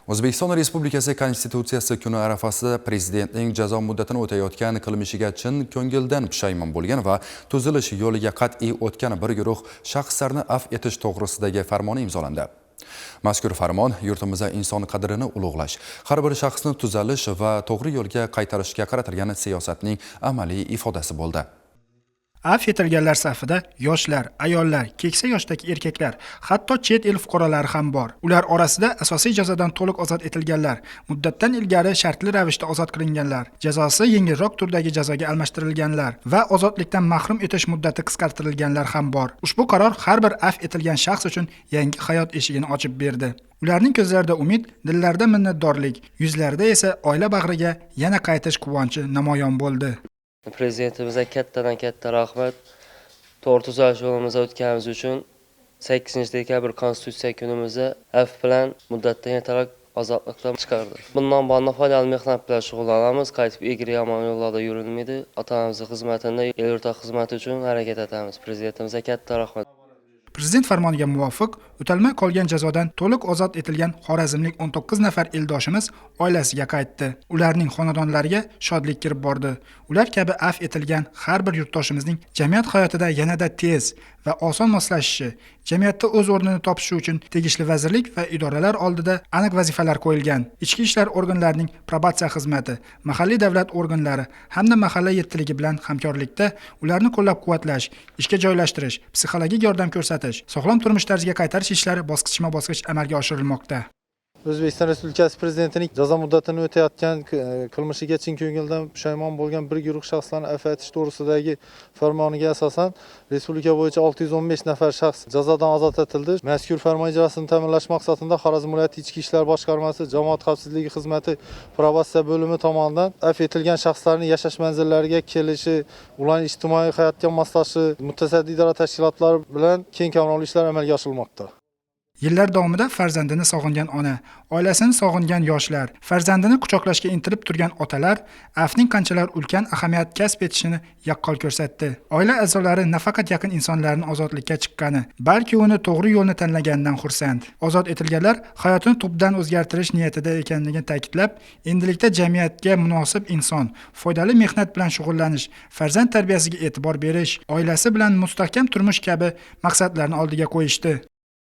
O'zbekiston Respublikasi Konstitutsiyasi kuni arafasida Prezidentning jazo muddatini o'tayotgan qilmishiga chin ko'ngildan pushaymon bo'lgan va tuzilish yo'liga qat'iy o'tgan bir guruh shaxslarni afv etish to'g'risidagi farmoni imzolandi. Mazkur farmon yurtimizda inson qadrini ulug'lash, har bir shaxsni tuzalish va to'g'ri yo'lga qaytarishga qaratilgan siyosatning amaliy ifodasi bo'ldi. Afv etilganlar safida yoshlar, ayollar, keksa yoshdagi erkaklar, hatto chet el fuqarolari ham bor. Ular orasida asosiy jazodan to'liq ozod etilganlar, muddatdan ilgari shartli ravishda ozod qilinganlar, jazosi yengilroq turdagi jazoga almashtirilganlar va ozodlikdan mahrum etish muddati qisqartirilganlar ham bor. Ushbu qaror har bir afv etilgan shaxs uchun yangi hayot eshigini ochib berdi. Ularning ko'zlarida umid, dillarida minnatdorlik, yuzlarida esa oila bag'riga yana qaytish quvonchi namoyon bo'ldi. Prezidentimizga katta rahmat. To'g'ri tuzalish yo'limizda o'tganimiz uchun 8-dekabr Konstitutsiya kunimizda afv bilan muddatdan ertaroq ozodlikdan chiqardi. Bundan buyon foydali mehnat bilan shug'ullanamiz. Qaytib egri yomon yo'llarda yurilmaydi. Otamizning xizmatida, el yurt xizmati uchun harakat etamiz. Prezidentimizga katta rahmat. Prezident farmoniga muvofiq o'talmay qolgan jazodan to'liq ozod etilgan xorazmlik 19 nafar eldoshimiz oilasiga qaytdi. Ularning xonadonlariga shodlik kirib bordi. Ular kabi afv etilgan har bir yurtdoshimizning jamiyat hayotida yanada tez va oson moslashishi, jamiyatda o'z o'rnini topishi uchun tegishli vazirlik va idoralar oldida aniq vazifalar qo'yilgan. Ichki ishlar organlarining probatsiya xizmati, mahalliy davlat organlari hamda mahalla yettiligi bilan hamkorlikda ularni qo'llab-quvvatlash, ishga joylashtirish, psixologik yordam ko'rsatish, sog'lom turmush tarziga qaytarish ishlari bosqichma-bosqich amalga oshirilmoqda. O'zbekiston Respublikasi Prezidentining jazo muddatini o'tayotgan qilmishiga chin ko'ngildan pushaymon bo'lgan bir guruh shaxslarni afv etish to'g'risidagi farmoniga asosan respublika bo'yicha 615 nafar shaxs jazodan ozod etildi. Mazkur farmon ijrosini ta'minlash maqsadida Xorazm viloyati Ichki ishlar boshqarmasi Jamoat xavfsizligi xizmati probatsiya bo'limi tomonidan afv etilgan shaxslarning yashash manzillariga kelishi, ularning ijtimoiy hayotga moslashishi, mutasaddi idora tashkilotlari bilan keng qamrovli ishlar amalga oshirilmoqda. Yillar davomida farzandini sog'ingan ona, oilasini sog'ingan yoshlar, farzandini quchoqlashga intilib turgan otalar afvning qanchalar ulkan ahamiyat kasb etishini yaqqol ko'rsatdi. Oila a'zolari nafaqat yaqin insonlarning ozodlikka chiqqani, balki uni to'g'ri yo'lni tanlaganidan xursand. Ozod etilganlar hayotini tubdan o'zgartirish niyatida ekanligini ta'kidlab, endilikda jamiyatga munosib inson, foydali mehnat bilan shug'ullanish, farzand tarbiyasiga e'tibor berish, oilasi bilan mustahkam turmush kabi maqsadlarni oldiga qo'yishdi.